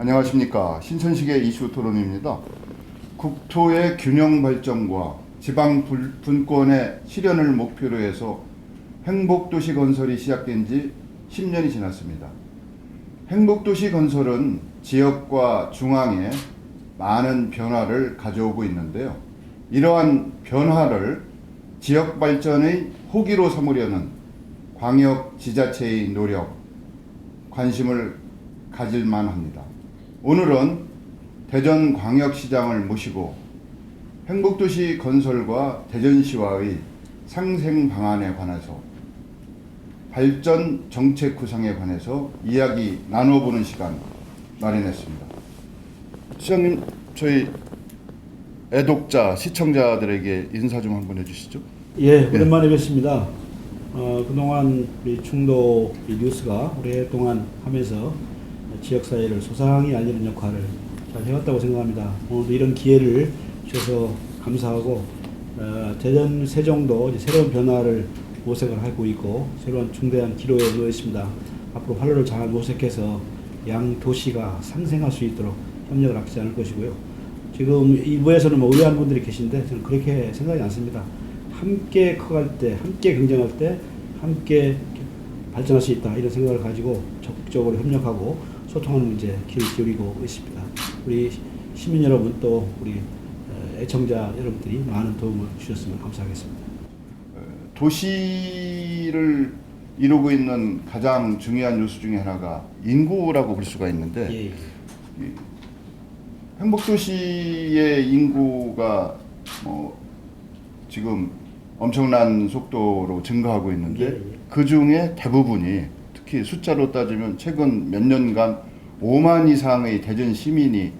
안녕하십니까. 신천식의 이슈 토론입니다. 국토의 균형 발전과 지방 분권의 실현을 목표로 해서 행복도시 건설이 시작된 지 10년이 지났습니다. 행복도시 건설은 지역과 중앙에 많은 변화를 가져오고 있는데요. 이러한 변화를 지역 발전의 호기로 삼으려는 광역 지자체의 노력, 관심을 가질만 합니다. 오늘은 대전광역시장을 모시고 행복도시 건설과 대전시와의 상생 방안에 관해서 발전 정책 구상에 관해서 이야기 나눠보는 시간 마련했습니다. 시장님, 저희 애독자, 시청자들에게 인사 좀 한번 해주시죠. 예, 오랜만에 뵙습니다. 그동안 우리 충도 뉴스가 오랫동안 하면서 지역사회를 소상히 알리는 역할을 잘 해왔다고 생각합니다. 오늘도 이런 기회를 주셔서 감사하고, 대전, 세종도 이제 새로운 변화를 모색을 하고 있고 새로운 중대한 기로에 놓여 있습니다. 앞으로 활로를 잘 모색해서 양 도시가 상생할 수 있도록 협력을 하지 않을 것이고요. 지금 일부에서는 의아한 분들이 계신데 저는 그렇게 생각이 않습니다. 함께 커갈 때, 함께 경쟁할 때, 함께 발전할 수 있다 이런 생각을 가지고 적극적으로 협력하고 소통하는 문제에 귀를 기울이고 있습니다. 우리 시민 여러분 또 우리 애청자 여러분들이 많은 도움을 주셨으면 감사하겠습니다. 도시를 이루고 있는 가장 중요한 요소 중에 하나가 인구라고 볼 수가 있는데, 예. 행복도시의 인구가 지금 엄청난 속도로 증가하고 있는데, 예. 그 중에 대부분이 특히 숫자로 따지면 최근 몇 년간 5만 이상의 대전 시민이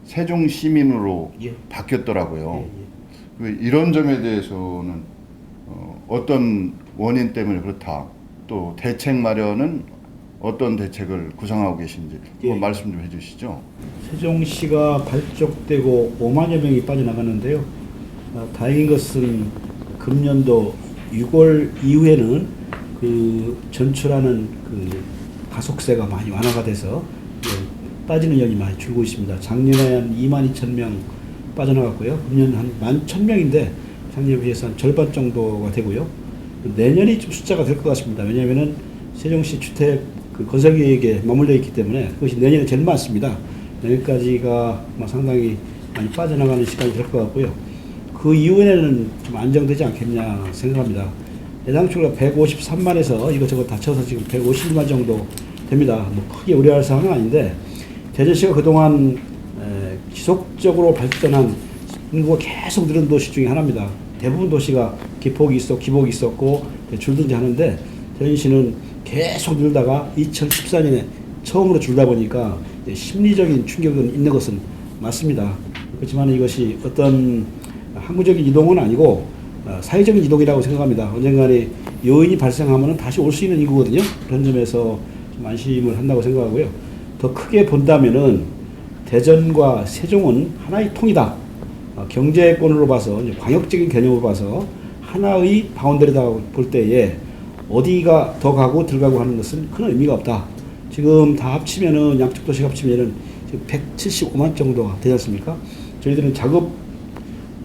세종 시민으로 예. 바뀌었더라고요. 예. 이런 점에 대해서는 어떤 원인 때문에 그렇다, 또 대책 마련은 어떤 대책을 구상하고 계신지 한번 말씀 좀 해주시죠. 세종시가 발족되고 5만여 명이 빠져나갔는데요. 다행인 것은 금년도 6월 이후에는 그 전출하는 그 가속세가 많이 완화가 돼서 빠지는 연이 많이 줄고 있습니다. 작년에 한 2만 2천 명 빠져나갔고요. 금년 한 11,000명인데 작년에 비해서 한 절반 정도가 되고요. 내년이 좀 숫자가 될 것 같습니다. 왜냐하면은 세종시 주택 그 건설 계획에 맞물려 있기 때문에 그것이 내년에 제일 많습니다. 내년까지가 상당히 많이 빠져나가는 시간이 될 것 같고요. 그 이후에는 좀 안정되지 않겠냐 생각합니다. 예상치가 153만에서 이것저것 다 쳐서 지금 150만 정도 됩니다. 뭐 크게 우려할 상황은 아닌데, 대전시가 그동안 지속적으로 발전한 인구가 계속 늘은 도시 중에 하나입니다. 대부분 도시가 기폭이 있었고 줄든지 하는데, 대전시는 계속 늘다가 2014년에 처음으로 줄다 보니까 심리적인 충격은 있는 것은 맞습니다. 그렇지만 이것이 어떤 항구적인 이동은 아니고 사회적인 이동이라고 생각합니다. 언젠간에 요인이 발생하면 다시 올 수 있는 인구거든요. 그런 점에서 좀 안심을 한다고 생각하고요. 더 크게 본다면은 대전과 세종은 하나의 통이다. 경제권으로 봐서, 광역적인 개념으로 봐서 하나의 바운더리다 볼 때에 어디가 더 가고 들어가고 하는 것은 큰 의미가 없다. 지금 다 합치면은, 양쪽 도시가 합치면은 지금 175만 정도가 되지 않습니까? 저희들은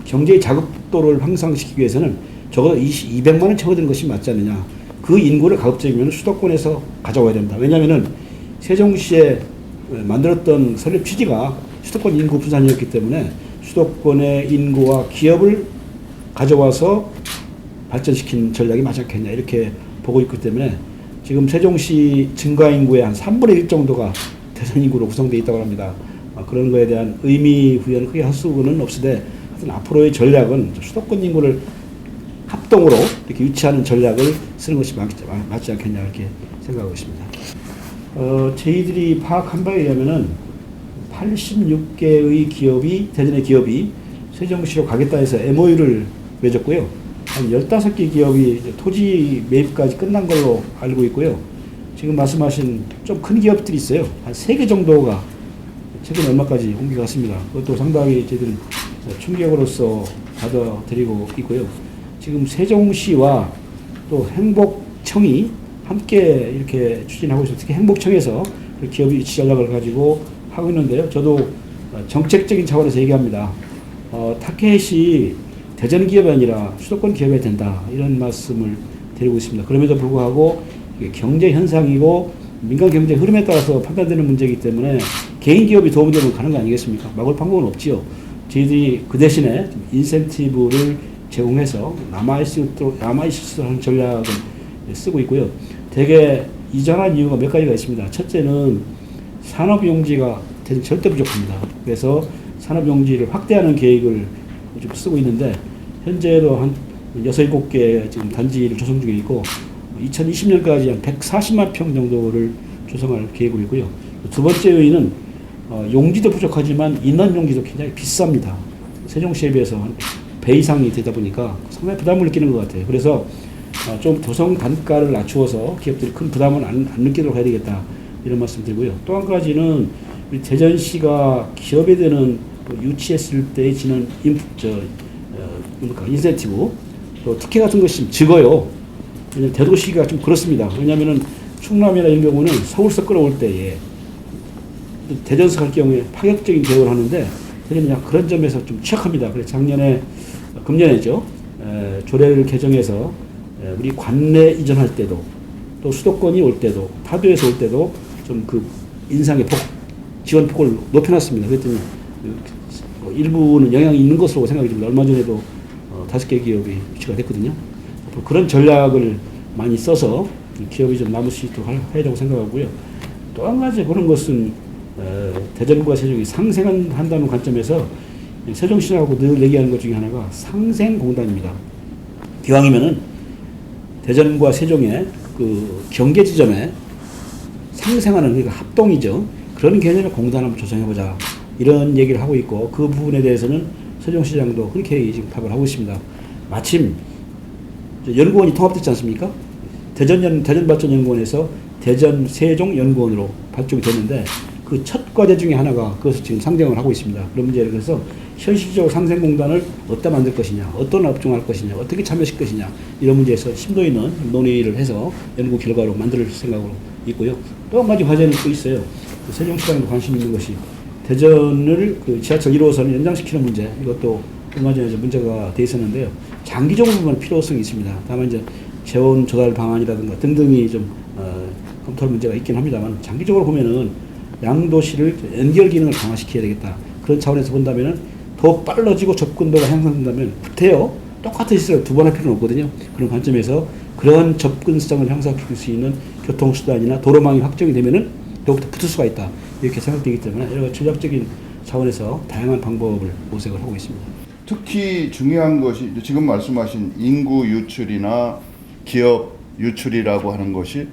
경제의 자급도를 향상시키기 위해서는 적어도 200만 원 채워드는 것이 맞지 않느냐. 그 인구를 가급적이면 수도권에서 가져와야 된다. 왜냐하면은 세종시에 만들었던 설립 취지가 수도권 인구 분산이었기 때문에 수도권의 인구와 기업을 가져와서 발전시킨 전략이 맞지 않겠냐 이렇게 보고 있기 때문에 지금 세종시 증가 인구의 한 3분의 1 정도가 대전 인구로 구성되어 있다고 합니다. 그런 거에 대한 의미 부여는 크게 할 수는 없으되, 하여튼 앞으로의 전략은 수도권 인구를 합동으로 이렇게 유치하는 전략을 쓰는 것이 맞지 않겠냐 이렇게 생각하고 있습니다. 저희들이 파악한 바에 의하면은 86개의 기업이, 대전의 기업이 세종시로 가겠다 해서 MOU를 맺었고요. 한 15개 기업이 토지 매입까지 끝난 걸로 알고 있고요. 지금 말씀하신 좀 큰 기업들이 있어요. 한 3개 정도가 최근 얼마까지 옮겨갔습니다. 그것도 상당히 저희들은 충격으로서 받아들이고 있고요. 지금 세종시와 또 행복청이 함께 이렇게 추진하고 있습니다. 특히 행복청에서 그 기업이 위치 전략을 가지고 하고 있는데요. 저도 정책적인 차원에서 얘기합니다. 타켓이 대전 기업이 아니라 수도권 기업이 된다 이런 말씀을 드리고 있습니다. 그럼에도 불구하고 이게 경제 현상이고 민간 경제 흐름에 따라서 판단되는 문제이기 때문에 개인 기업이 도움이 되면 가는 거 아니겠습니까? 막을 방법은 없지요. 저희들이 그 대신에 인센티브를 제공해서 남아있을 수 있도록 하는 전략을 쓰고 있고요. 대개 이전한 이유가 몇 가지가 있습니다. 첫째는 산업용지가 절대 부족합니다. 그래서 산업용지를 확대하는 계획을 좀 쓰고 있는데 현재도 한 6, 7개 지금 단지를 조성 중에 있고 2020년까지 한 140만 평 정도를 조성할 계획으로 있고요. 두 번째 요인은 용지도 부족하지만 인원 용지도 굉장히 비쌉니다. 세종시에 비해서 한 배 이상이 되다 보니까 상당히 부담을 느끼는 것 같아요. 그래서 좀 조성 단가를 낮추어서 기업들이 큰 부담을 안 느끼도록 해야 되겠다 이런 말씀 드리고요. 또 한 가지는 우리 대전시가 기업에 대한 유치했을 때 지는 인센티브 또 특혜 같은 것이 적어요. 대도시가 좀 그렇습니다. 왜냐하면은 충남이나 이런 경우는 서울서 끌어올 때에 대전서 갈 경우에 파격적인 계획을 하는데 대전이 그런 점에서 좀 취약합니다. 그래서 금년에죠. 조례를 개정해서 우리 관내 이전할 때도 또 수도권이 올 때도 타도에서 올 때도 좀 그 인상의 지원 폭을 높여놨습니다. 그랬더니 일부는 영향이 있는 것으로 생각이 듭니다. 얼마 전에도 5개 기업이 유치가 됐거든요. 그런 전략을 많이 써서 기업이 좀 남을 수 있도록 해야 되고 생각하고요. 또 한 가지 보는 것은 대전과 세종이 상생한다는 관점에서 세종시하고 늘 얘기하는 것 중에 하나가 상생공단입니다. 기왕이면은 대전과 세종의 그 경계 지점에 상생하는 그러니까 합동이죠. 그런 개념의 공단 한번 조성해보자 이런 얘기를 하고 있고 그 부분에 대해서는 세종시장도 흔쾌히 지금 답을 하고 있습니다. 마침 연구원이 통합됐지 않습니까? 대전발전연구원에서 대전 세종연구원으로 발족이 됐는데 그 첫 과제 중에 하나가 그것을 지금 상정을 하고 있습니다. 그런 문제를 그래서 현실적으로 상생공단을 어디다 만들 것이냐, 어떤 업종할 것이냐, 어떻게 참여시킬 것이냐 이런 문제에서 심도 있는 논의를 해서 연구 결과로 만들 생각으로 있고요. 또 한 가지 과제는 또 있어요. 세종시장도 관심 있는 것이 대전을 그 지하철 1호선을 연장시키는 문제 이것도 얼마 전에 문제가 돼 있었는데요. 장기적으로 보면 필요성이 있습니다. 다만 이제 재원 조달 방안이라든가 등등이 좀 검토할 문제가 있긴 합니다만 장기적으로 보면은 양도시를 연결 기능을 강화시켜야 되겠다. 그런 차원에서 본다면은 더 빨라지고 접근도가 향상된다면 붙어요. 똑같은 시설을 두 번 할 필요는 없거든요. 그런 관점에서 그런 접근성을 향상시킬 수 있는 교통수단이나 도로망이 확정이 되면은 더욱더 붙을 수가 있다. 이렇게 생각되기 때문에 여러 가지 전략적인 차원에서 다양한 방법을 모색을 하고 있습니다. 특히 중요한 것이 지금 말씀하신 인구 유출이나 기업 유출이라고 하는 것이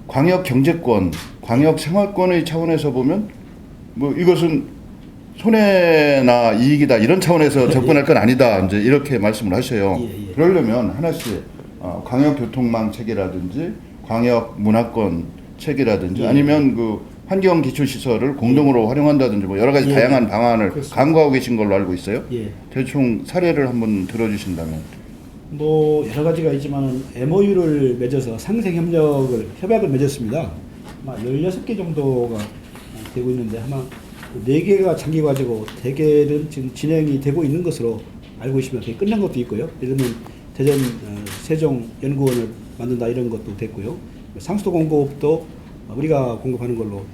광역 경제권, 광역 생활권의 차원에서 보면 뭐 이것은 손해나 이익이다 이런 차원에서 접근할 건 아니다 이제 이렇게 말씀을 하셔요. 그러려면 하나씩 광역 교통망 체계라든지 광역 문화권 체계라든지 아니면 그 환경 기출 시설을 공동으로 활용한다든지 뭐 여러 가지 다양한 방안을 그렇습니다. 강구하고 계신 걸로 알고 있어요. 대충 사례를 한번 들어주신다면. 뭐 여러 가지가 있지만 MOU를 맺어서 상생 협약을 맺었습니다. 아마 16개 정도가 되고 있는데 아마 4개가 장기 과제고 대개는 지금 진행이 되고 있는 것으로 알고 있으면 그게 끝난 것도 있고요. 예를 들면 대전 세종 연구원을 만든다 이런 것도 됐고요. 상수도 공급도 우리가 공급하는 걸로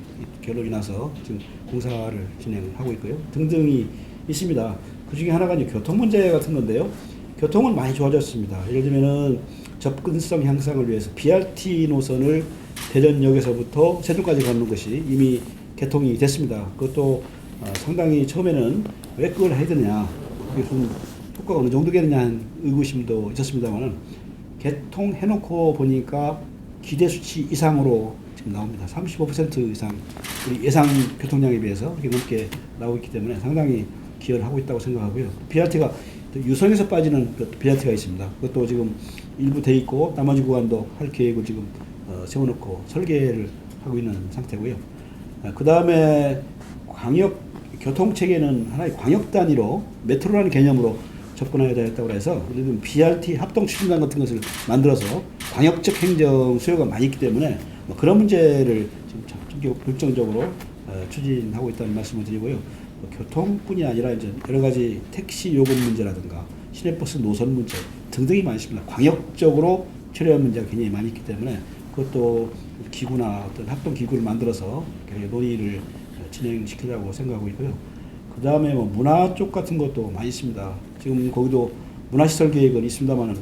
결론이 나서 지금 공사를 진행하고 있고요. 등등이 있습니다. 그 중에 하나가 이제 교통 문제 같은 건데요. 교통은 많이 좋아졌습니다. 예를 들면은 접근성 향상을 위해서 BRT 노선을 대전역에서부터 세종까지 가는 것이 이미 개통이 됐습니다. 그것도 상당히 처음에는 왜 그걸 해야 되느냐, 그게 좀 효과가 어느 정도겠느냐 하는 의구심도 있었습니다만은 개통해놓고 보니까 기대 수치 이상으로 지금 나옵니다. 35% 이상 우리 예상 교통량에 비해서 이렇게 높게 나오고 있기 때문에 상당히 기여를 하고 있다고 생각하고요. BRT가 유성에서 빠지는 BRT가 있습니다. 그것도 지금 일부 돼 있고 나머지 구간도 할 계획을 지금 세워놓고 설계를 하고 있는 상태고요. 그 다음에 광역 교통 체계는 하나의 광역 단위로 메트로라는 개념으로 접근해야 되겠다고 해서 예를 들면 BRT 합동 추진단 같은 것을 만들어서 광역적 행정 수요가 많이 있기 때문에 그런 문제를 지금 결정적으로 추진하고 있다는 말씀을 드리고요. 교통뿐이 아니라 이제 여러 가지 택시 요금 문제라든가 시내버스 노선 문제 등등이 많습니다. 광역적으로 처리할 문제가 굉장히 많이 있기 때문에 그것도 기구나 어떤 합동 기구를 만들어서 논의를 진행시키려고 생각하고 있고요. 그 다음에 뭐 문화 쪽 같은 것도 많이 있습니다. 지금 거기도 문화시설 계획은 있습니다만은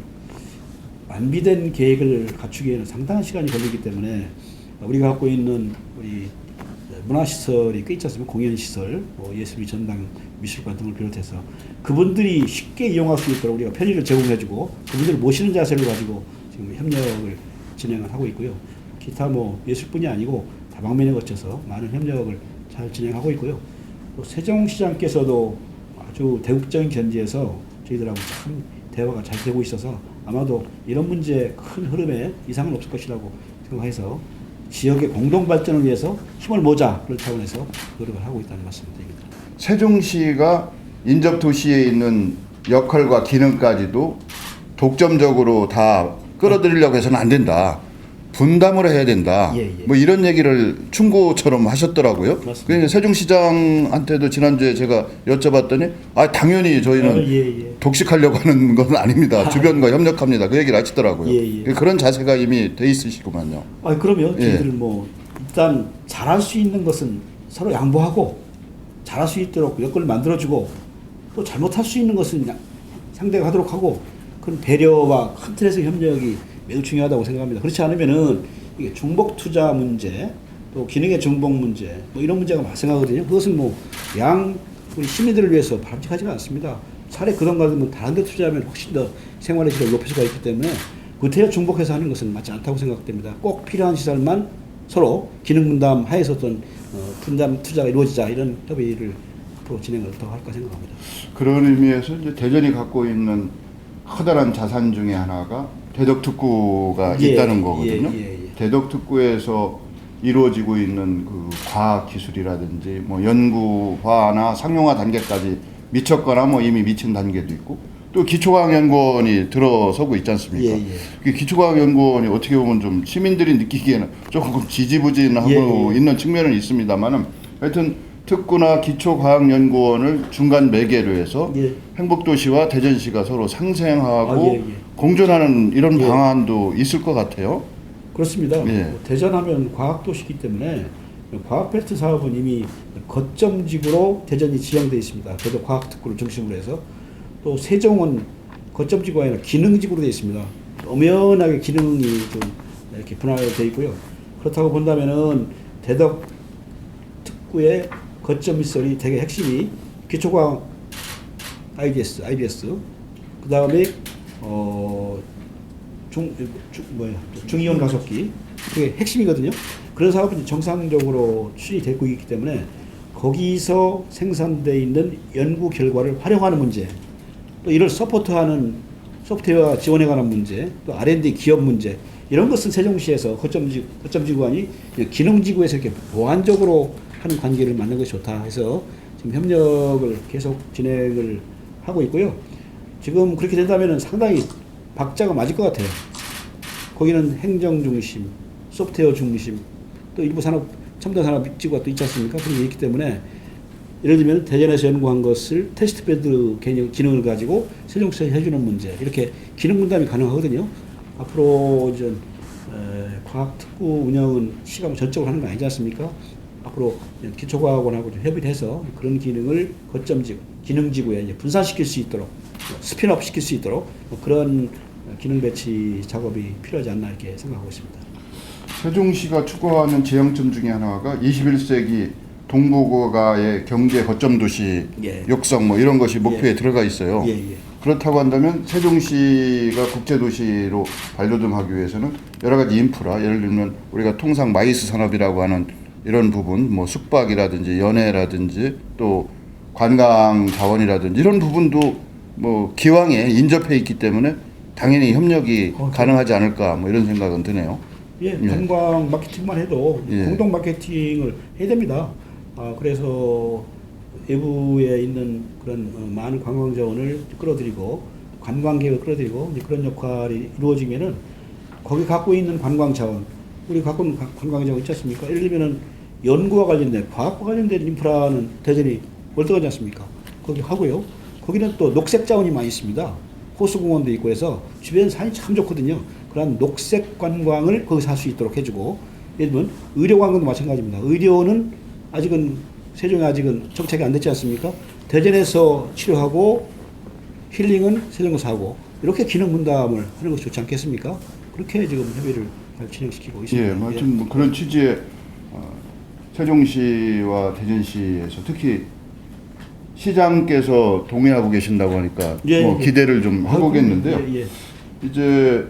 완비된 계획을 갖추기에는 상당한 시간이 걸리기 때문에 우리가 갖고 있는 우리 문화시설이 꽤 있지 않습니까? 공연시설, 뭐 예술의 전당, 미술관 등을 비롯해서 그분들이 쉽게 이용할 수 있도록 우리가 편의를 제공해주고 그분들을 모시는 자세를 가지고 지금 협력을 진행을 하고 있고요. 기타 뭐 예술뿐이 아니고 다방면에 거쳐서 많은 협력을 잘 진행하고 있고요. 또 세종시장께서도 아주 대국적인 견지에서 저희들하고 참 대화가 잘 되고 있어서 아마도 이런 문제 큰 흐름에 이상은 없을 것이라고 생각해서 지역의 공동 발전을 위해서 힘을 모자 그런 차원에서 노력을 하고 있다는 말씀을 드립니다. 세종시가 인접 도시에 있는 역할과 기능까지도 독점적으로 다 끌어들이려고 해서는 안 된다. 분담을 해야 된다. 예. 뭐 이런 얘기를 충고처럼 하셨더라고요. 맞습니다. 그래서 세종시장한테도 지난주에 제가 여쭤봤더니 당연히 저희는 독식하려고 하는 건 아닙니다. 주변과 협력합니다. 그 얘기를 하시더라고요. 그런 자세가 이미 돼 있으시구만요. 그럼요. 저희들은 뭐 일단 잘할 수 있는 것은 서로 양보하고 잘할 수 있도록 여건을 만들어주고 또 잘못할 수 있는 것은 상대가 하도록 하고 그런 배려와 큰 틀에서 협력이 매우 중요하다고 생각합니다. 그렇지 않으면은 이게 중복 투자 문제, 또 기능의 중복 문제, 뭐 이런 문제가 발생하거든요. 그것은 뭐 우리 시민들을 위해서 바람직하지가 않습니다. 차라리 그런 거 가지고 다른 데 투자하면 훨씬 더 생활의 질을 높일 수가 있기 때문에 구태여 중복해서 하는 것은 맞지 않다고 생각됩니다. 꼭 필요한 시설만 서로 기능 분담 하에서 어떤 분담 투자가 이루어지자 이런 협의를 앞으로 진행을 더 할까 생각합니다. 그런 의미에서 이제 대전이 갖고 있는 커다란 자산 중에 하나가 대덕특구가 있다는 거거든요. 대덕특구에서 이루어지고 있는 그 과학 기술이라든지 뭐 연구화나 상용화 단계까지 미쳤거나 뭐 이미 미친 단계도 있고 또 기초과학연구원이 들어서고 있지 않습니까? 그 기초과학연구원이 어떻게 보면 좀 시민들이 느끼기에는 조금 지지부진하고 있는 측면은 있습니다만은 하여튼 특구나 기초과학연구원을 중간 매개로 해서 행복도시와 대전시가 서로 상생하고 공존하는 이런 방안도 있을 것 같아요. 그렇습니다. 대전하면 과학도시이기 때문에 과학벨트 사업은 이미 거점지구로 대전이 지정되어 있습니다. 그래도 과학특구를 중심으로 해서 또 세종은 거점지구가 아니라 기능지구로 되어 있습니다. 엄연하게 기능이 좀 이렇게 분할되어 있고요. 그렇다고 본다면은 대덕특구의 거점 시설이 되게 핵심이 기초과학 IDS, 그 다음에 중이온 가속기 그게 핵심이거든요. 그런 사업은 정상적으로 추진되고 있기 때문에 거기서 생산되어 있는 연구 결과를 활용하는 문제, 또 이를 서포트하는 소프트웨어 지원에 관한 문제, 또 R&D 기업 문제 이런 것은 세종시에서 거점지구관이 기능지구에서 이렇게 보완적으로 하는 관계를 만든 것이 좋다 해서 지금 협력을 계속 진행을 하고 있고요. 지금 그렇게 된다면 상당히 박자가 맞을 것 같아요. 거기는 행정 중심, 소프트웨어 중심, 또 일부 산업, 첨단 산업 지구가 또 있지 않습니까? 그런 게 있기 때문에 예를 들면 대전에서 연구한 것을 테스트베드 기능을 가지고 세종시에서 해주는 문제 이렇게 기능 분담이 가능하거든요. 앞으로 이제 과학특구 운영은 시가 전적으로 하는 거 아니지 않습니까? 앞으로 기초과학원하고 좀 협의를 해서 그런 기능을 거점지구, 기능지구에 이제 분산시킬 수 있도록 스핀업 시킬 수 있도록 그런 기능 배치 작업이 필요하지 않나 이렇게 생각하고 있습니다. 세종시가 추구하는 지향점 중에 하나가 21세기 동북아의 경제 거점 도시 육성 뭐 이런 것이 목표에 들어가 있어요. 그렇다고 한다면 세종시가 국제도시로 발돋움하기 위해서는 여러 가지 인프라, 예를 들면 우리가 통상 마이스 산업이라고 하는 이런 부분, 뭐 숙박이라든지 연애라든지 또 관광 자원이라든지 이런 부분도 뭐 기왕에 인접해 있기 때문에 당연히 협력이 가능하지 않을까 뭐 이런 생각은 드네요. 관광 마케팅만 해도 공동 마케팅을 해야 됩니다. 그래서 외부에 있는 그런 많은 관광 자원을 끌어들이고 관광객을 끌어들이고 이제 그런 역할이 이루어지면은 거기 갖고 있는 관광 자원, 우리 갖고 있는 관광 자원 있지 않습니까? 예를 들면은 연구와 관련된 과학과 관련된 인프라는 대전이 월등하지 않습니까? 거기 하고요. 거기는 또 녹색 자원이 많이 있습니다. 호수공원도 있고 해서 주변 산이 참 좋거든요. 그런 녹색 관광을 거기서 할 수 있도록 해주고, 예를 들면 의료 관광도 마찬가지입니다. 의료는 아직은 세종에 아직은 정착이 안 됐지 않습니까? 대전에서 치료하고 힐링은 세종에서 하고 이렇게 기능 분담을 하는 것이 좋지 않겠습니까? 그렇게 지금 협의를 잘 진행시키고 있습니다. 예, 하여튼 뭐 그런 취지의 세종시와 대전시에서 특히 시장께서 동의하고 계신다고 하니까 예, 뭐 예. 기대를 좀 해보겠는데요. 예, 예. 이제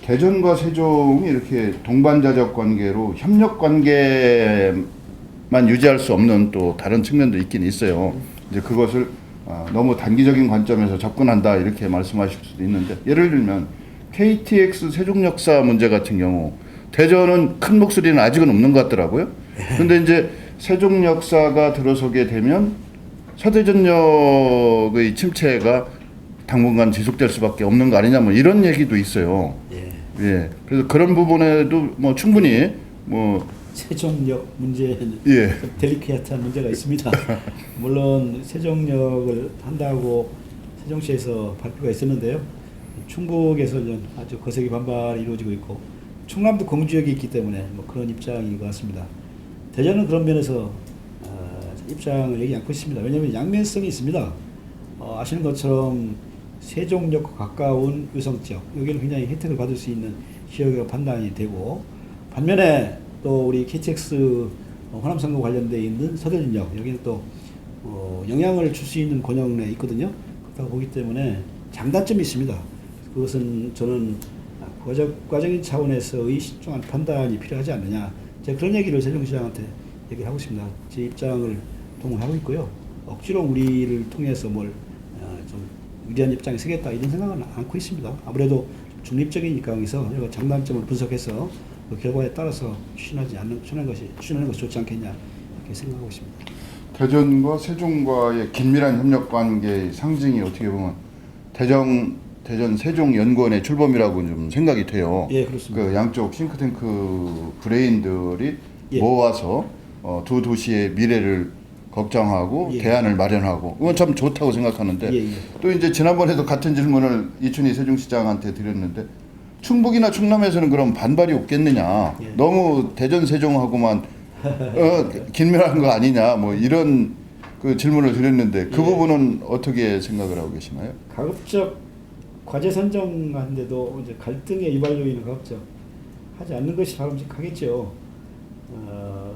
대전과 세종이 이렇게 동반자적 관계로 협력 관계만 유지할 수 없는 또 다른 측면도 있긴 있어요. 이제 그것을 너무 단기적인 관점에서 접근한다 이렇게 말씀하실 수도 있는데, 예를 들면 KTX 세종역사 문제 같은 경우 대전은 큰 목소리는 아직은 없는 것 같더라고요. 근데 이제 세종역사가 들어서게 되면 서대전역의 침체가 당분간 지속될 수밖에 없는 거 아니냐 뭐 이런 얘기도 있어요. 예. 예. 그래서 그런 부분에도 뭐 충분히 뭐 세종역 문제는 예. 좀 델리케이트한 문제가 있습니다. 물론 세종역을 한다고 세종시에서 발표가 있었는데요. 충북에서는 아주 거세게 반발이 이루어지고 있고, 충남도 공주역이 있기 때문에 뭐 그런 입장인 것 같습니다. 대전은 그런 면에서 입장을 얘기 않고 있습니다. 왜냐하면 양면성이 있습니다. 아시는 것처럼 세종역과 가까운 위성지역, 여기는 굉장히 혜택을 받을 수 있는 지역이라고 판단이 되고, 반면에 또 우리 KTX 호남선거 관련되어 있는 서대전역, 여기는 또 영향을 줄 수 있는 권역 내에 있거든요. 그렇다고 보기 때문에 장단점이 있습니다. 그것은 저는 과정인 차원에서의 신중한 판단이 필요하지 않느냐, 제가 그런 얘기를 세종시장한테 얘기를 하고 있습니다. 제 입장을 동의하고 있고요. 억지로 우리를 통해서 뭘 좀 유리한 입장에 서겠다 이런 생각은 않고 있습니다. 아무래도 중립적인 입장에서 장단점을 분석해서 그 결과에 따라서 추진하는 것이 좋지 않겠냐 이렇게 생각하고 있습니다. 대전과 세종과의 긴밀한 협력 관계의 상징이 어떻게 보면 대전 세종연구원의 출범이라고 좀 생각이 돼요. 예, 그렇습니다. 그 양쪽 싱크탱크 브레인들이 예. 모아서 두 도시의 미래를 걱정하고 예. 대안을 마련하고, 이건 참 좋다고 생각하는데, 예, 예. 또 이제 지난번에도 같은 질문을 이춘희 세종시장한테 드렸는데, 충북이나 충남에서는 그럼 반발이 없겠느냐, 예. 너무 대전 세종하고만 긴밀한 거 아니냐, 뭐 이런 그 질문을 드렸는데 그 예. 부분은 어떻게 생각을 하고 계시나요? 가급적 과제 선정하는데도 이제 갈등의 유발 요인은 가급적 하지 않는 것이 바람직하겠죠.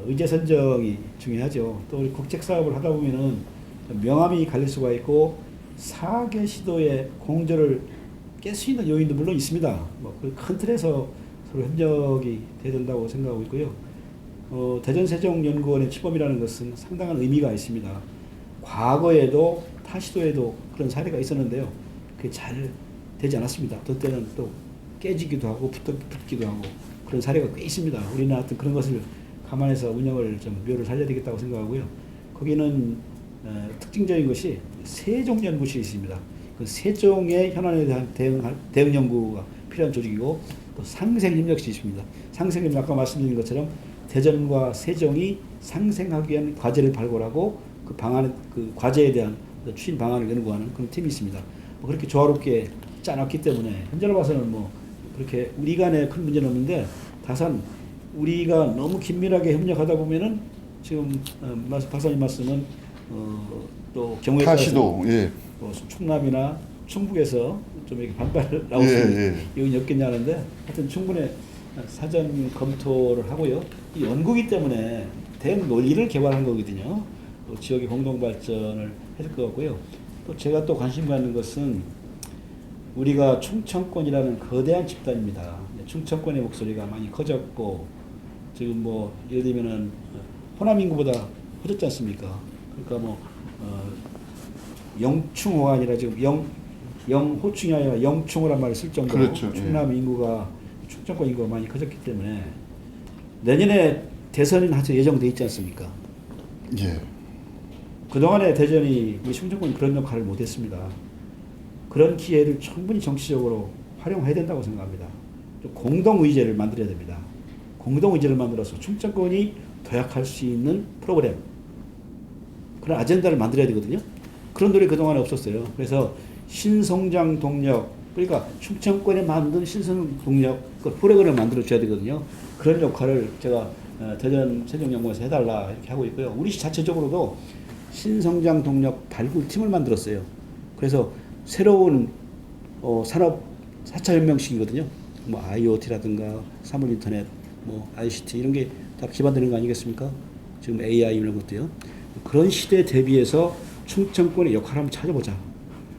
의제 선정이 중요하죠. 또 우리 국책 사업을 하다 보면은 명암이 갈릴 수가 있고 사개 시도의 공조를 깰 수 있는 요인도 물론 있습니다. 뭐 그 큰 틀에서 서로 협력이 돼야 된다고 생각하고 있고요. 대전세종연구원의 출범이라는 것은 상당한 의미가 있습니다. 과거에도 타 시도에도 그런 사례가 있었는데요. 그게 잘 되지 않았습니다. 또 때는 또 깨지기도 하고 붙기도 하고 그런 사례가 꽤 있습니다. 우리는 하여튼 그런 것을 감안해서 운영을 좀 묘를 살려야 되겠다고 생각하고요. 거기는 특징적인 것이 세종연구실이 있습니다. 그 세종의 현안에 대한 대응 연구가 필요한 조직이고, 또 상생협력실이 있습니다. 상생협력 아까 말씀드린 것처럼 대전과 세종이 상생하기 위한 과제를 발굴하고 그 과제에 대한 추진 방안을 연구하는 그런 팀이 있습니다. 그렇게 조화롭게 짜놨기 때문에 현재로 봐서는 뭐 그렇게 우리 간에 큰 문제는 없는데, 다만 우리가 너무 긴밀하게 협력하다 보면은 지금 박사님 말씀은 또 경우에 따라서 타시도 예. 충남이나 충북에서 좀 이렇게 반발 나올 수 있는 요인이 없겠냐는데, 하여튼 충분히 사전 검토를 하고요. 이 연구기 때문에 대응 논리를 개발한 거거든요. 또 지역의 공동 발전을 해줄 것 같고요. 또 제가 또 관심 갖는 것은 우리가 충청권이라는 거대한 집단입니다. 충청권의 목소리가 많이 커졌고, 지금 뭐 예를 들면은 호남 인구보다 커졌지 않습니까? 그러니까 뭐 영충호가 아니라 지금 영호충이 아니라 영충호란 말을 쓸 정도로 그렇죠. 충남 인구가 충청권 인구가 많이 커졌기 때문에 내년에 대선이 하여튼 예정돼 있지 않습니까? 예. 그동안에 대전이 우리 충청권이 그런 역할을 못했습니다. 그런 기회를 충분히 정치적으로 활용해야 된다고 생각합니다. 공동의제를 만들어야 됩니다. 공동의제를 만들어서 충청권이 도약할 수 있는 프로그램, 그런 아젠다를 만들어야 되거든요. 그런 노력이 그동안에 없었어요. 그래서 신성장 동력, 그러니까 충청권에 만든 신성 동력 그 프로그램을 만들어 줘야 되거든요. 그런 역할을 제가 대전 세종연구원에서 해달라 이렇게 하고 있고요. 우리 시 자체적으로도 신성장 동력 발굴팀을 만들었어요. 그래서 새로운 산업 4차 혁명식이거든요. 뭐 IoT라든가 사물 인터넷, 뭐 ICT 이런 게 다 기반되는 거 아니겠습니까? 지금 AI 이런 것도요. 그런 시대에 대비해서 충청권의 역할을 한번 찾아보자.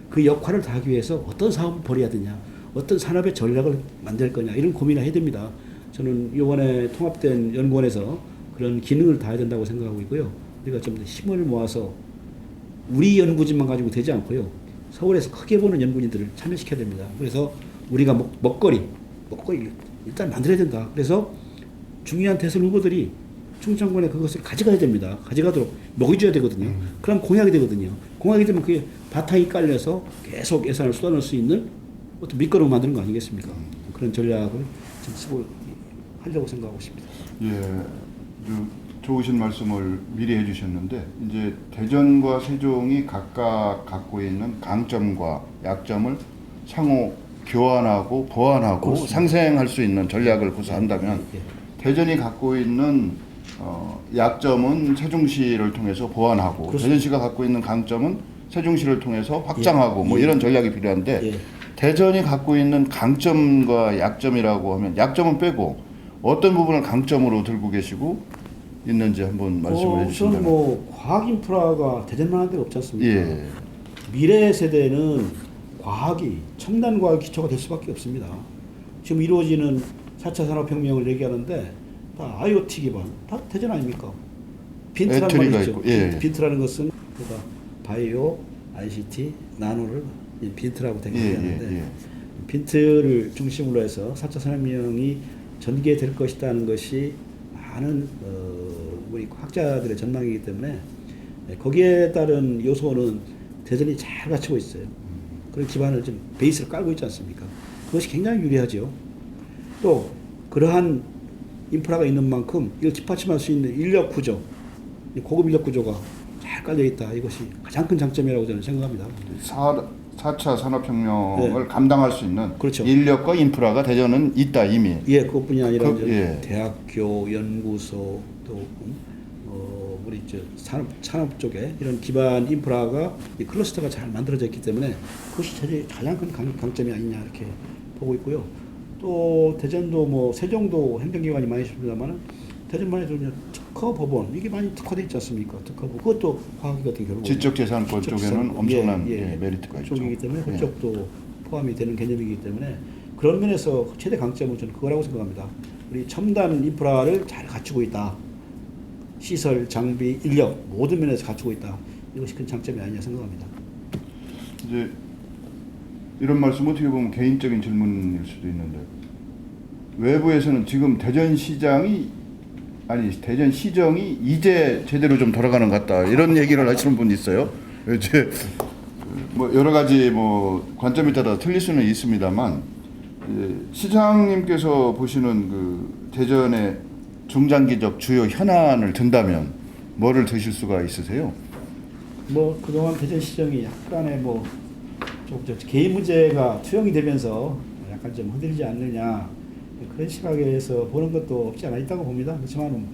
그 역할을 다하기 위해서 어떤 사업을 벌여야 되냐, 어떤 산업의 전략을 만들 거냐 이런 고민을 해야 됩니다. 저는 이번에 통합된 연구원에서 그런 기능을 다해야 된다고 생각하고 있고요. 우리가 좀 더 힘을 모아서 우리 연구진만 가지고 되지 않고요. 서울에서 크게 보는 연구진들을 참여시켜야 됩니다. 그래서 우리가 먹거리 일단 만들어야 된다. 그래서 중요한 대선 후보들이 충청권에 그것을 가져가야 됩니다. 가져가도록 먹여줘야 되거든요. 그럼 공약이 되거든요. 공약이 되면 그게 바탕이 깔려서 계속 예산을 쏟아낼 수 있는 어떤 밑거름 만드는 거 아니겠습니까? 그런 전략을 좀 쓰고 하려고 생각하고 있습니다. 예, 좋으신 말씀을 미리 해주셨는데 이제 대전과 세종이 각각 갖고 있는 강점과 약점을 상호 교환하고 보완하고 그렇습니다. 상생할 수 있는 전략을 구사한다면 대전이 갖고 있는 약점은 세종시를 통해서 보완하고 그렇습니다. 대전시가 갖고 있는 강점은 세종시를 통해서 확장하고 뭐 이런 전략이 필요한데 대전이 갖고 있는 강점과 약점이라고 하면 약점은 빼고 어떤 부분을 강점으로 들고 계시고 있는지 한번 말씀을 해주신다면. 우선 뭐 과학 인프라가 대전만 한 데가 없지 않습니까? 예. 미래 세대는 과학이 첨단 과학 기초가 될 수밖에 없습니다. 지금 이루어지는 4차 산업혁명을 얘기하는데 다 IoT 기반, 다 대전 아닙니까? 빈트라는 말이 있죠. 있고, 예. 빈트라는 것은 그러니까 바이오, ICT, 나노를 빈트라고 되게 얘기하는데 빈트를 중심으로 해서 4차 산업혁명이 전개될 것이라는 것이 많은 우리 학자들의 전망이기 때문에 거기에 따른 요소는 대전이 잘 갖추고 있어요. 그런 기반을 좀 베이스를 깔고 있지 않습니까? 그것이 굉장히 유리하죠. 또 그러한 인프라가 있는 만큼 이걸 뒷받침할 수 있는 인력 구조, 고급 인력 구조가 잘 깔려 있다. 이것이 가장 큰 장점이라고 저는 생각합니다. 4차 산업혁명을 감당할 수 있는 그렇죠. 인력과 인프라가 대전은 있다 이미. 예, 그것뿐이 아니라 예. 대학교, 연구소 또 우리 산업 쪽에 이런 기반 인프라가 이 클러스터가 잘 만들어져 있기 때문에 그것이 가장 큰 강점이 아니냐 이렇게 보고 있고요. 또 대전도 뭐 세종도 행정기관이 많이 있습니다만 대전만 해도 특허 법원 이게 많이 특화되어 있지 않습니까? 특허 법원 그것도 과학이거든요. 결국 지적재산권 쪽에는 엄청난 메리트가 있죠. 쪽이기 때문에 그쪽도 포함이 되는 개념이기 때문에 그런 면에서 최대 강점은 저는 그거라고 생각합니다. 우리 첨단 인프라를 잘 갖추고 있다. 시설, 장비, 인력 모든 면에서 갖추고 있다. 이것이 큰 장점이 아니냐 생각합니다. 이제 이런 말씀 어떻게 보면 개인적인 질문일 수도 있는데 외부에서는 지금 대전시정이 이제 제대로 좀 돌아가는 것 같다 이런 얘기를 하시는 분이 있어요. 이제 뭐 여러 가지 뭐 관점에 따라 틀릴 수는 있습니다만 시장님께서 보시는 그 대전의 중장기적 주요 현안을 든다면 뭐를 드실 수가 있으세요? 뭐 그동안 대전시정이 약간의 좀 개인 문제가 투영이 되면서 약간 좀 흔들리지 않느냐 그런 시각에서 보는 것도 없지 않아 있다고 봅니다. 그렇지만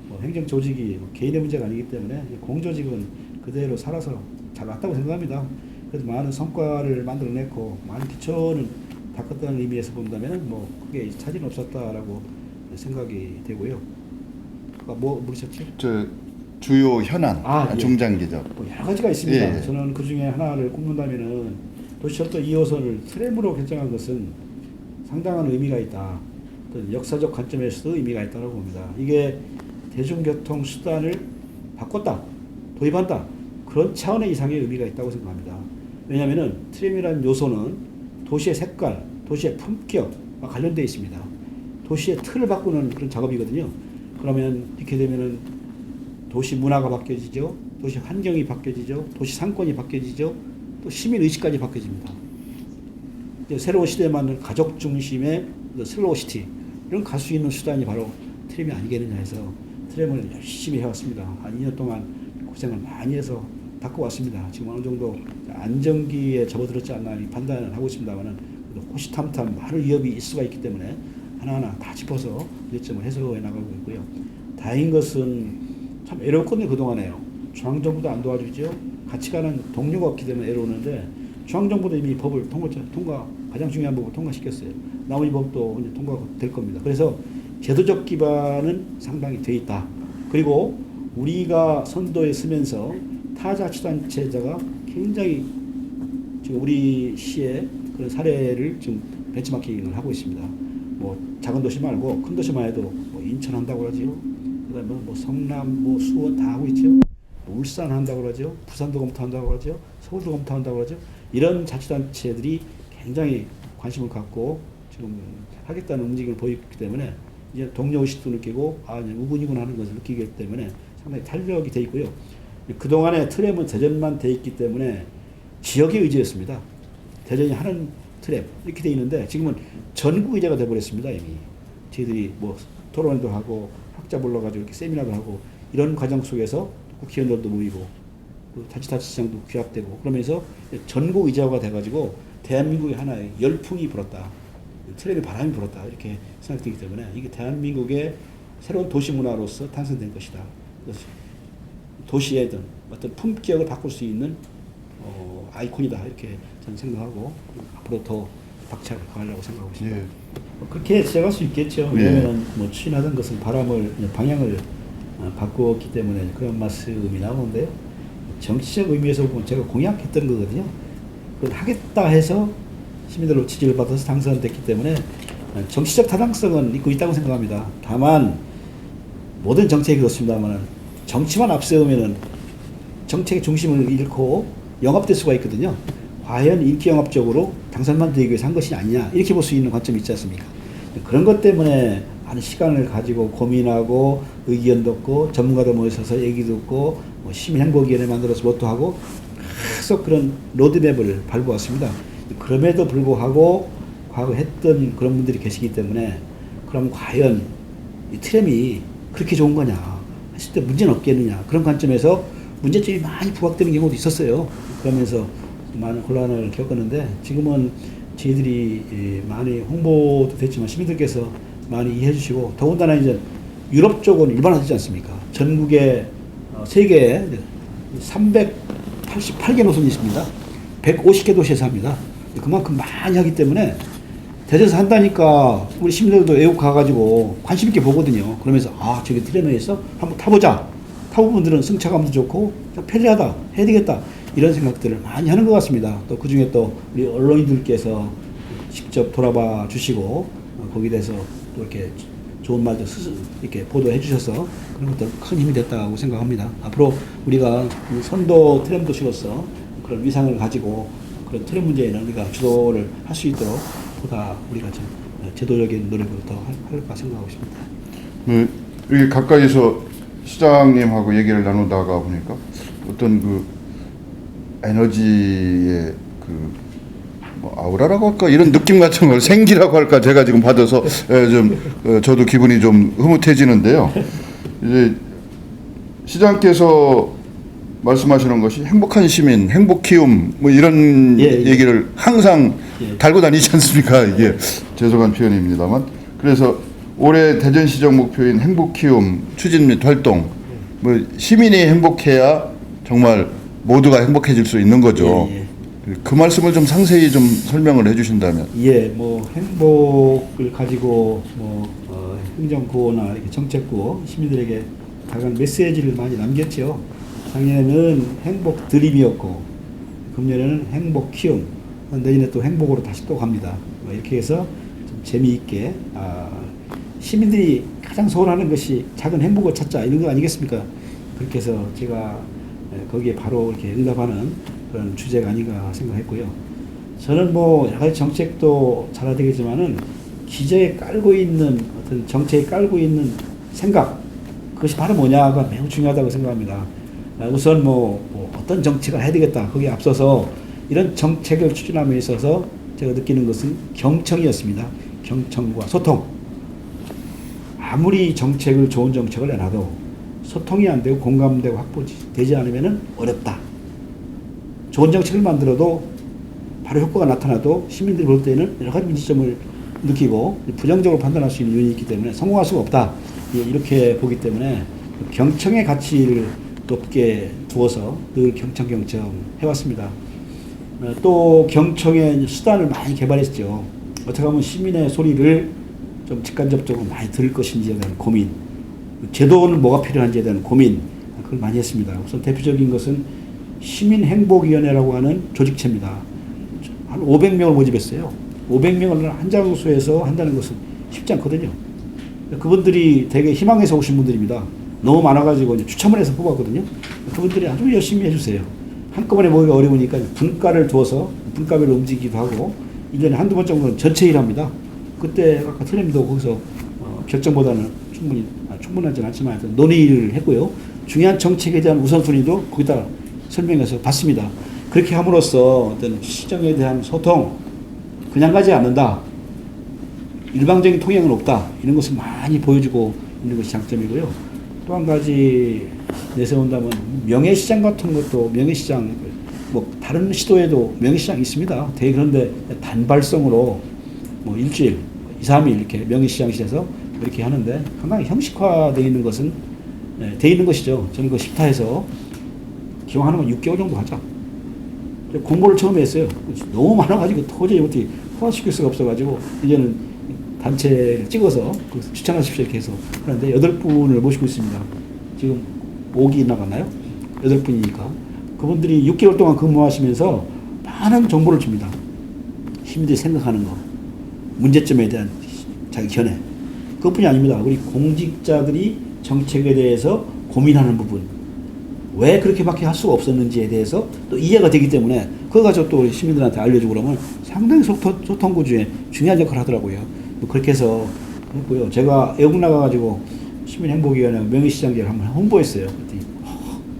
뭐 행정 조직이 개인의 문제가 아니기 때문에 공조직은 그대로 살아서 잘 왔다고 생각합니다. 그래서 많은 성과를 만들어냈고 많은 기초는 바꿨다는 의미에서 본다면 뭐 크게 차질은 없었다라고 생각이 되고요. 뭐 물으셨죠? 저 주요 현안, 중장기적. 뭐 여러 가지가 있습니다. 예. 저는 그 중에 하나를 꼽는다면은 도시철도 2호선을 트램으로 결정한 것은 상당한 의미가 있다. 어떤 역사적 관점에서도 의미가 있다고 봅니다. 이게 대중교통 수단을 바꿨다, 도입한다. 그런 차원의 이상의 의미가 있다고 생각합니다. 왜냐하면은 트램이라는 요소는 도시의 색깔, 도시의 품격과 관련되어 있습니다. 도시의 틀을 바꾸는 그런 작업이거든요. 그러면 이렇게 되면은 도시 문화가 바뀌어지죠. 도시 환경이 바뀌어지죠. 도시 상권이 바뀌어지죠. 또 시민 의식까지 바뀌어집니다. 이제 새로운 시대에 맞는 가족 중심의 슬로우 시티 이런 갈 수 있는 수단이 바로 트램이 아니겠느냐 해서 트램을 열심히 해왔습니다. 한 2년 동안 고생을 많이 해서 바꿔왔습니다. 지금 어느 정도 안정기에 접어들었지 않나 이 판단을 하고 있습니다만은 호시탐탐 많은 위협이 있을 수가 있기 때문에 하나하나 다 짚어서 문제점을 해소해 나가고 있고요. 다행인 것은 참 애로웠거든요. 그동안에요. 중앙정부도 안 도와주죠. 같이 가는 동료가 없기 때문에 애로우는데 중앙정부도 이미 법을 통과 가장 중요한 법을 통과시켰어요. 나머지 법도 이제 통과될 겁니다. 그래서 제도적 기반은 상당히 돼 있다. 그리고 우리가 선도에 서면서 타자치단체자가 굉장히 지금 우리 시의 그런 사례를 지금 벤치마킹을 하고 있습니다. 뭐 작은 도시 말고 큰 도시만 해도 뭐 인천 한다고 그러지요. 그다음에 뭐 성남, 뭐 수원 다 하고 있죠. 뭐 울산 한다고 그러죠. 부산도 검토한다고 그러죠. 서울도 검토한다고 그러죠. 이런 자치단체들이 굉장히 관심을 갖고 지금 하겠다는 움직임을 보이기 때문에 이제 동료의식도 느끼고 이제 우군이군 하는 것을 느끼기 때문에 상당히 탄력이 돼 있고요. 그동안에 트램은 대전만 돼 있기 때문에 지역의 의지였습니다. 대전이 하는 트램 이렇게 돼 있는데 지금은 전국 의제가 돼버렸습니다. 이미 저희들이 뭐 토론도 하고 학자 불러가지고 이렇게 세미나도 하고 이런 과정 속에서 국회의원들도 모이고 자치단체장도 규합되고 그러면서 전국 의제화가 돼가지고 대한민국의 하나의 열풍이 불었다. 트램의 바람이 불었다. 이렇게 생각되기 때문에 이게 대한민국의 새로운 도시 문화로서 탄생된 것이다. 도시의 어떤 품격을 바꿀 수 있는 아이콘이다. 이렇게 저는 생각하고 앞으로 더 박차를 가하려고 생각하고 있습니다. 예. 그렇게 시작할 수 있겠죠. 왜냐하면 뭐 추진하던 것은 방향을 바꾸었기 때문에 그런 말씀이 나오는데요. 정치적 의미에서 보면 제가 공약했던 거거든요. 그걸 하겠다 해서 시민들로 지지를 받아서 당선됐기 때문에 정치적 타당성은 있다고 생각합니다. 다만 모든 정책이 그렇습니다만 정치만 앞세우면은 정책의 중심을 잃고 영합될 수가 있거든요. 과연 인기 영합적으로 당선만 되기 위해서 한 것이 아니냐 이렇게 볼 수 있는 관점이 있지 않습니까? 그런 것 때문에 많은 시간을 가지고 고민하고 의견 듣고 전문가들 모여서 얘기 듣고 시민행복위원회 만들어서 뭐도 하고 계속 그런 로드맵을 밟아왔습니다. 그럼에도 불구하고 과거 했던 그런 분들이 계시기 때문에 그럼 과연 이 트램이 그렇게 좋은 거냐 했을 때 문제는 없겠느냐 그런 관점에서 문제점이 많이 부각되는 경우도 있었어요. 그러면서 많은 혼란을 겪었는데 지금은 저희들이 많이 홍보도 됐지만 시민들께서 많이 이해해 주시고 더군다나 이제 유럽 쪽은 일반화되지 않습니까? 전국에 세계에 388개 노선이 있습니다. 150개 도시에서 합니다. 그만큼 많이 하기 때문에 대전에서 한다니까 우리 시민들도 애국 가가지고 관심 있게 보거든요. 그러면서 저기 트램에 있어? 한번 타보자. 타본 분들은 승차감도 좋고 편리하다. 해야 되겠다. 이런 생각들을 많이 하는 것 같습니다. 또 그중에 또 우리 언론인들께서 직접 돌아봐 주시고 거기에 대해서 또 이렇게 좋은 말도 이렇게 보도해 주셔서 그런 것들 큰 힘이 됐다고 생각합니다. 앞으로 우리가 선도 트램 도시로서 그런 위상을 가지고 그런 트램 문제에는 우리가 주도를 할 수 있도록 보다 우리가 좀 제도적인 노력을 더 할까 생각하고 있습니다. 여기 가까이서 시장님하고 얘기를 나누다가 보니까 어떤 그 에너지의 뭐 아우라라고 할까 이런 느낌 같은 걸 생기라고 할까 제가 지금 받아서 저도 기분이 좀 흐뭇해지는데요. 이제 시장께서 말씀하시는 것이 행복한 시민, 행복 키움 뭐 이런 얘기를 항상 달고 다니지 않습니까? 이게 죄송한 표현입니다만 그래서 올해 대전시정 목표인 행복 키움 추진 및 활동 뭐 시민이 행복해야 정말 모두가 행복해질 수 있는 거죠. 그 말씀을 좀 상세히 좀 설명을 해주신다면. 뭐 행복을 가지고 행정구호나 정책구호 시민들에게 다양한 메시지를 많이 남겼죠. 작년에는 행복 드림이었고 금년에는 행복 키움, 내년에 또 행복으로 다시 또 갑니다. 이렇게 해서 좀 재미있게 시민들이 가장 소원하는 것이 작은 행복을 찾자 이런 거 아니겠습니까? 그렇게 해서 제가 거기에 바로 이렇게 응답하는 그런 주제가 아닌가 생각했고요. 저는 여러 가지 정책도 잘해야 되겠지만은 기저에 깔고 있는 어떤 정책에 깔고 있는 생각 그것이 바로 뭐냐가 매우 중요하다고 생각합니다. 우선 어떤 정책을 해야 되겠다 거기에 앞서서 이런 정책을 추진함에 있어서 제가 느끼는 것은 경청이었습니다. 경청과 소통. 아무리 좋은 정책을 내놔도 소통이 안 되고 공감되고 확보되지 않으면 어렵다. 좋은 정책을 만들어도 바로 효과가 나타나도 시민들이 볼 때는 여러 가지 문제점을 느끼고 부정적으로 판단할 수 있는 요인이 있기 때문에 성공할 수가 없다. 이렇게 보기 때문에 경청의 가치를 높게 두어서 늘 경청 해왔습니다. 또 경청의 수단을 많이 개발했죠. 어떻게 하면 시민의 소리를 좀 직간접적으로 많이 들을 것인지에 대한 고민, 제도는 뭐가 필요한지에 대한 고민, 그걸 많이 했습니다. 우선 대표적인 것은 시민행복위원회라고 하는 조직체입니다. 한 500명을 모집했어요. 500명을 한 장소에서 한다는 것은 쉽지 않거든요. 그분들이 되게 희망에서 오신 분들입니다. 너무 많아가지고 이제 추첨을 해서 뽑았거든요. 그분들이 아주 열심히 해주세요. 한꺼번에 모이기가 어려우니까 분과를 두어서 분과별로 움직이기도 하고 1년에 한두 번 정도는 전체 일합니다. 그때 아까 트램도 거기서 결정보다는 충분하지는 않지만 논의를 했고요. 중요한 정책에 대한 우선순위도 거기다 설명해서 봤습니다. 그렇게 함으로써 어떤 시정에 대한 소통, 그냥 가지 않는다. 일방적인 통행은 없다. 이런 것을 많이 보여주고 있는 것이 장점이고요. 또 한 가지 내세운다면 명예시장 같은 것도 명예시장, 뭐 다른 시도에도 명예시장이 있습니다. 그런데 단발성으로 뭐 일주일, 2, 3일 이렇게 명예시장실에서 이렇게 하는데 상당히 형식화되어 있는 것은 돼 있는 것이죠. 저는 그 식타해서 기왕하는 건 6개월 정도 하자. 공모를 처음에 했어요. 너무 많아가지고 도저히 어떻게 포함시킬 수가 없어가지고 이제는 단체를 찍어서 추천하십시오 이렇게 해서 하는데 8분을 모시고 있습니다. 지금 5기 나갔나요? 8분이니까 그분들이 6개월 동안 근무하시면서 많은 정보를 줍니다. 시민들이 생각하는 거, 문제점에 대한 자기 견해. 그것뿐이 아닙니다. 우리 공직자들이 정책에 대해서 고민하는 부분, 왜 그렇게밖에 할 수가 없었는지에 대해서 또 이해가 되기 때문에 그거 가지고 또 시민들한테 알려주고 그러면 상당히 소통 구조에 중요한 역할을 하더라고요. 그렇게 해서 했고요. 제가 애국 나가가지고 시민행복위원회 명예시장제를 한번 홍보했어요. 그랬더니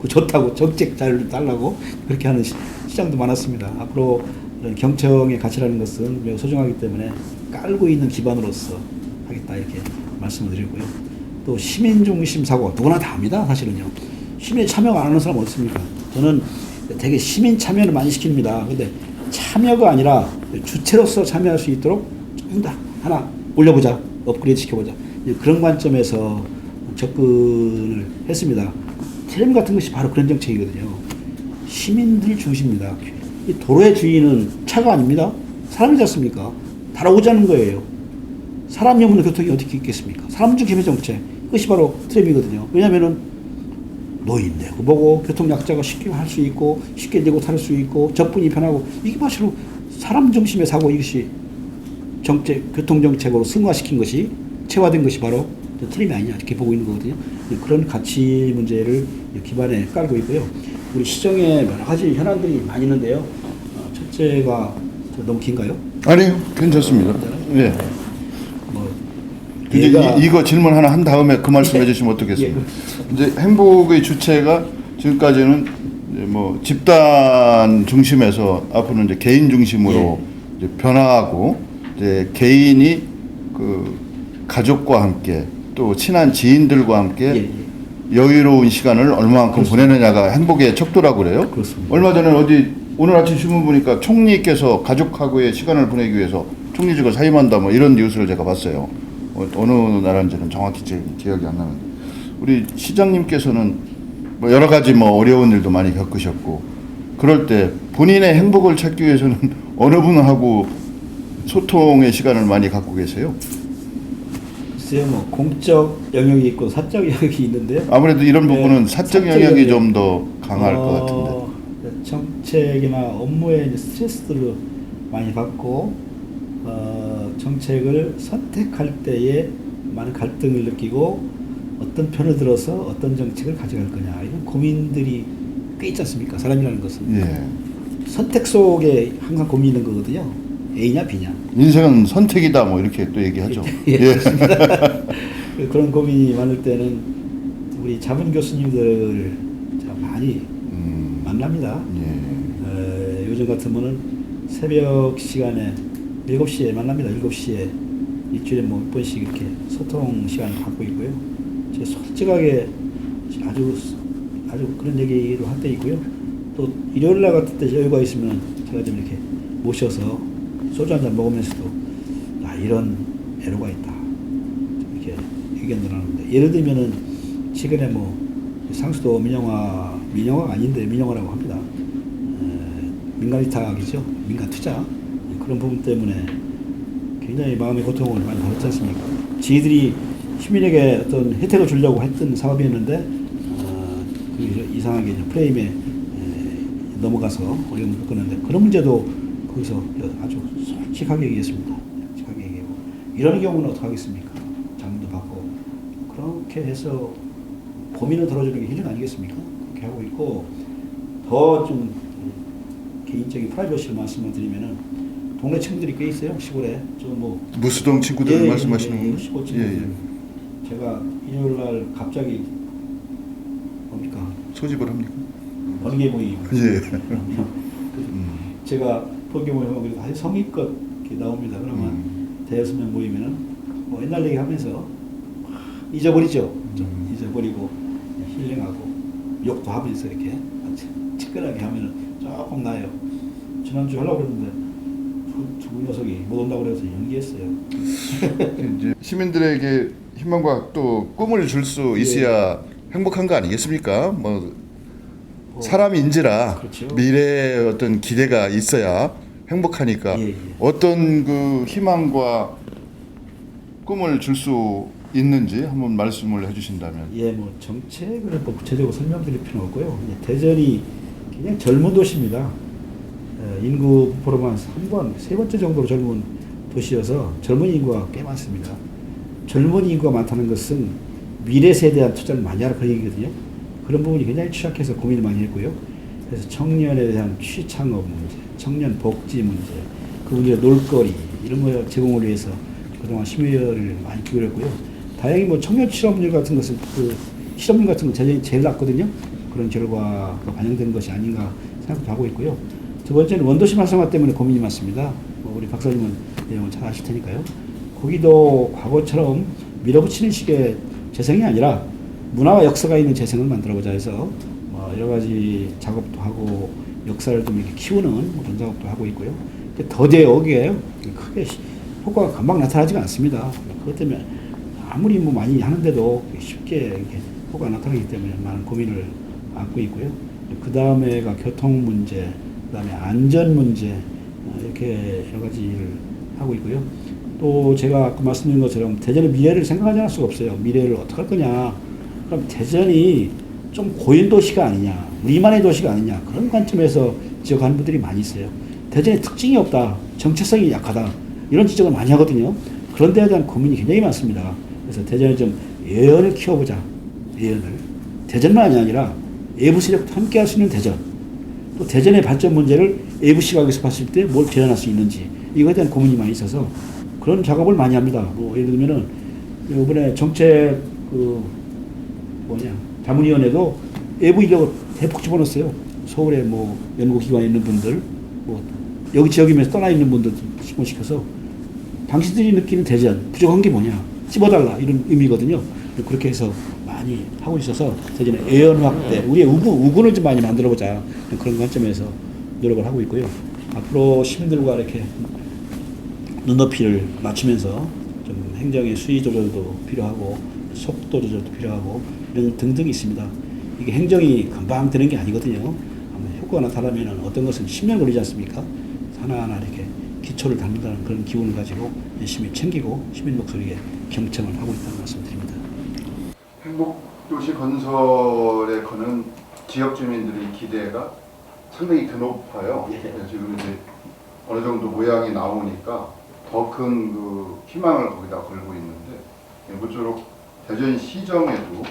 그 좋다고 정책 자료를 달라고 그렇게 하는 시장도 많았습니다. 앞으로 이런 경청의 가치라는 것은 매우 소중하기 때문에 깔고 있는 기반으로서 하겠다 이렇게 말씀을 드리고요. 또 시민중심 사고 누구나 다 합니다. 사실은요. 시민 참여가 안 하는 사람 없습니까? 저는 되게 시민 참여를 많이 시킵니다. 근데 참여가 아니라 주체로서 참여할 수 있도록 좀 더 하나 올려보자, 업그레이드 시켜보자. 그런 관점에서 접근을 했습니다. 텔레비 같은 것이 바로 그런 정책이거든요. 시민들 중심입니다. 이 도로의 주인은 차가 아닙니다. 사람이지 않습니까? 달아오자는 거예요. 사람이 없는 교통이 어떻게 있겠습니까? 사람 중심의 정책. 그것이 바로 트램이거든요. 왜냐면은 노인 내고 보고 교통약자가 쉽게 할 수 있고 쉽게 내고 탈 수 있고 접근이 편하고 이게 바로 사람 중심의 사고 이것이 정책, 교통정책으로 승화시킨 것이 체화된 것이 바로 트램이 아니냐 이렇게 보고 있는 거거든요. 그런 가치 문제를 기반에 깔고 있고요. 우리 시정에 여러 가지 현안들이 많이 있는데요. 첫째가 너무 긴가요? 아니요, 괜찮습니다. 예. 뭐 이제 이거 질문 하나 한 다음에 그 말씀해 주시면 어떻겠습니까? 이제 행복의 주체가 지금까지는 이제 뭐 집단 중심에서 앞으로는 이제 개인 중심으로 이제 변화하고 이제 개인이 그 가족과 함께 또 친한 지인들과 함께 여유로운 시간을 얼마만큼 보내느냐가 행복의 척도라고 그래요. 그렇습니다. 얼마 전에 오늘 아침 신문 보니까 총리께서 가족하고의 시간을 보내기 위해서 총리직을 사임한다 뭐 이런 뉴스를 제가 봤어요. 어느 나라인지는 정확히 기억이 안 나는데 우리 시장님께서는 뭐 여러 가지 뭐 어려운 일도 많이 겪으셨고 그럴 때 본인의 행복을 찾기 위해서는 어느 분하고 소통의 시간을 많이 갖고 계세요? 글쎄요, 뭐 공적 영역이 있고 사적 영역이 있는데요. 아무래도 이런 부분은 사적 영역이 좀 더 강할 것 같은데. 정책이나 업무에 스트레스를 많이 받고 정책을 선택할 때에 많은 갈등을 느끼고 어떤 편을 들어서 어떤 정책을 가져갈 거냐 이런 고민들이 꽤 있지 않습니까? 사람이라는 것은 선택 속에 항상 고민이 있는 거거든요. A냐 B냐. 인생은 선택이다 뭐 이렇게 또 얘기하죠. 그런 고민이 많을 때는 우리 자문 교수님들 많이 만납니다. 요즘 같으면은 새벽 시간에 7시에 만납니다. 7시에 일주일에 뭐 몇 번씩 이렇게 소통 시간을 갖고 있고요. 제가 솔직하게 아주 그런 얘기를 할 때 있고요. 또 일요일 날 같은 때 여유가 있으면 제가 좀 이렇게 모셔서 소주 한잔 먹으면서도 이런 애로가 있다 좀 이렇게 의견을 나누는데, 예를 들면은 최근에 뭐 상수도 민영화가 아닌데 민영화라고 합니다. 민간 위탁이죠. 민간 투자 그런 부분 때문에 굉장히 마음의 고통을 많이 받았지 않습니까? 지들이 시민에게 어떤 혜택을 주려고 했던 사업이었는데 이상하게 프레임에 넘어가서 어려움을 겪었는데, 그런 문제도 거기서 아주 솔직하게 얘기했습니다. 솔직하게 얘기하고, 이런 경우는 어떻게 하겠습니까? 장도 받고 그렇게 해서 고민을 덜어주는 게 힐링 아니겠습니까? 그렇게 하고 있고, 더 좀 개인적인 프라이버시를 말씀을 드리면은 동네 친구들이 꽤 있어요. 시골에 저뭐 무수동 친구들 말씀하시는 건가요? 시골 친구들. 제가 일요일 날 갑자기 뭡니까? 소집을 합니까? 번개 모임. 예. 제가 번개 모임하고 아주 성의껏 이렇게 나옵니다. 그러면 대여섯 명 모이면은 뭐 옛날 얘기 하면서 잊어버리죠. 좀 잊어버리고 힐링하고 욕도 하면서 이렇게 치근하게 하면은 조금 나아요. 지난주 하려고 그랬는데 두 녀석이 못 온다고 그래서 연기했어요. 이제 시민들에게 희망과 또 꿈을 줄 수 있어야 행복한 거 아니겠습니까? 뭐 사람인지라 그렇죠. 미래에 어떤 기대가 있어야 행복하니까 어떤 그 희망과 꿈을 줄 수 있는지 한번 말씀을 해주신다면. 뭐 정책을 뭐 구체적으로 설명드릴 필요는 없고요. 대전이 굉장히 젊은 도시입니다. 인구 부로만 세 번째 정도로 젊은 도시여서 젊은 인구가 꽤 많습니다. 젊은 인구가 많다는 것은 미래 세대에 투자를 많이 하라 그 얘기거든요. 그런 부분이 굉장히 취약해서 고민을 많이 했고요. 그래서 청년에 대한 취창업 문제, 청년 복지 문제, 그분들의 놀거리 이런 거 제공을 위해서 그동안 심혈을 많이 기울였고요. 다행히 뭐 청년 실업률 같은 것은 실업률 같은 건 제일 낮거든요. 그런 결과가 반영된 것이 아닌가 생각도 하고 있고요. 두 번째는 원도시 활성화 때문에 고민이 많습니다. 우리 박사님은 내용을 잘 아실 테니까요. 거기도 과거처럼 밀어붙이는 식의 재생이 아니라 문화와 역사가 있는 재생을 만들어보자 해서 여러 가지 작업도 하고 역사를 좀 이렇게 키우는 그런 작업도 하고 있고요. 더대어기에 크게 효과가 금방 나타나지가 않습니다. 그것 때문에 아무리 뭐 많이 하는데도 쉽게 이렇게 효과가 나타나기 때문에 많은 고민을 안고 있고요. 그 다음에가 교통 문제, 그 다음에 안전 문제, 이렇게 여러 가지 일을 하고 있고요. 또 제가 아까 말씀드린 것처럼 대전의 미래를 생각하지 않을 수가 없어요. 미래를 어떻게 할 거냐. 그럼 대전이 좀 고인 도시가 아니냐, 우리만의 도시가 아니냐, 그런 관점에서 지적하는 분들이 많이 있어요. 대전에 특징이 없다, 정체성이 약하다, 이런 지적을 많이 하거든요. 그런 데에 대한 고민이 굉장히 많습니다. 그래서 대전에 좀 예언을 키워보자. 예언을. 대전만이 아니라 외부 세력도 함께 할 수 있는 대전. 또 대전의 발전 문제를 외부 시각에서 봤을 때 뭘 재현할 수 있는지, 이거에 대한 고민이 많이 있어서 그런 작업을 많이 합니다. 뭐 예를 들면은 이번에 정책 자문위원회도 외부 인력을 대폭 집어넣었어요. 서울에 뭐 연구기관에 있는 분들, 뭐 여기 지역이면서 떠나 있는 분들 시켜서 당신들이 느끼는 대전 부족한 게 뭐냐, 찝어달라, 이런 의미거든요. 그렇게 해서 많이 하고 있어서 대전의 애연 확대, 우리의 우군을 좀 많이 만들어보자, 그런 관점에서 노력을 하고 있고요. 앞으로 시민들과 이렇게 눈높이를 맞추면서 좀 행정의 수위 조절도 필요하고 속도 조절도 필요하고 이런 등등이 있습니다. 이게 행정이 금방 되는 게 아니거든요. 아마 효과가 나타나면 어떤 것은 10년 걸리지 않습니까? 하나하나 이렇게 기초를 닦는다는 그런 기운을 가지고 열심히 챙기고 시민 목소리에 경청을 하고 있다는 말씀드립니다. 행복도시 건설에 거는 지역 주민들의 기대가 상당히 높아요. 지금 이제 어느 정도 모양이 나오니까 더 큰 그 희망을 거기다 걸고 있는데, 모쪼록 대전시정에도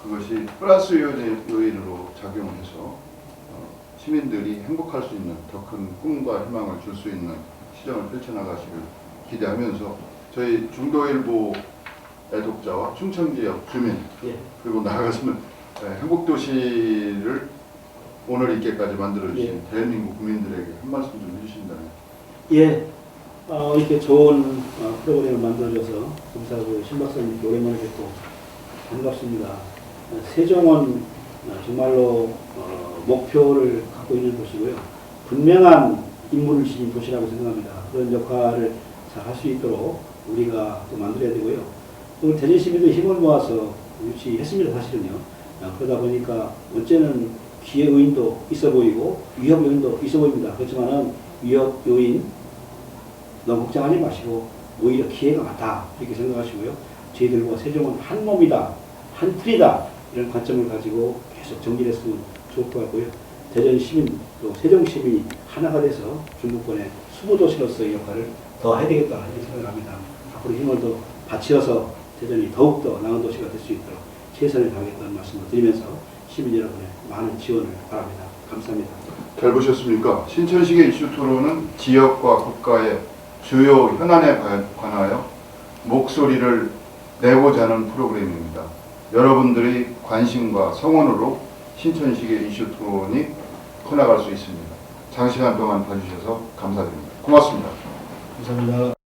그것이 플러스 요인으로 작용해서 시민들이 행복할 수 있는 더 큰 꿈과 희망을 줄 수 있는 시정을 펼쳐나가시길 기대하면서 저희 중도일보 애독자와 충청지역 주민 그리고 나아가서는 행복도시를 오늘 있게까지 만들어주신 대한민국 국민들에게 한 말씀 좀 해주신다면. 이렇게 좋은 프로그램을 만들어줘서 감사하고 신 박사님께 오랜만에 뵙고 반갑습니다. 세종은 정말로 목표를 갖고 있는 도시고요. 분명한 임무를 지닌 도시라고 생각합니다. 그런 역할을 잘 할 수 있도록 우리가 또 만들어야 되고요. 또 대전 시민도 힘을 모아서 유치했습니다. 사실은요. 그러다 보니까 언제는 기회 요인도 있어 보이고 위협 요인도 있어 보입니다. 그렇지만은 위협 요인 너무 걱정하지 마시고 오히려 기회가 많다 이렇게 생각하시고요. 저희들과 세종은 한 몸이다, 한 틀이다 이런 관점을 가지고 계속 정리를 했으면 좋을 것 같고요. 대전 시민 또 세종 시민이 하나가 돼서 중부권의 수부도시로서의 역할을 더 해야 되겠다 이렇게 생각을 합니다. 앞으로 힘을 더 바치어서 대전이 더욱더 나은 도시가 될 수 있도록 최선을 다하겠다는 말씀을 드리면서 시민 여러분의 많은 지원을 바랍니다. 감사합니다. 잘 보셨습니까? 신천식의 이슈 토론은 지역과 국가의 주요 현안에 관하여 목소리를 내고자 하는 프로그램입니다. 여러분들의 관심과 성원으로 신천식의 이슈 토론이 커나갈 수 있습니다. 장시간 동안 봐주셔서 감사드립니다. 고맙습니다. 감사합니다.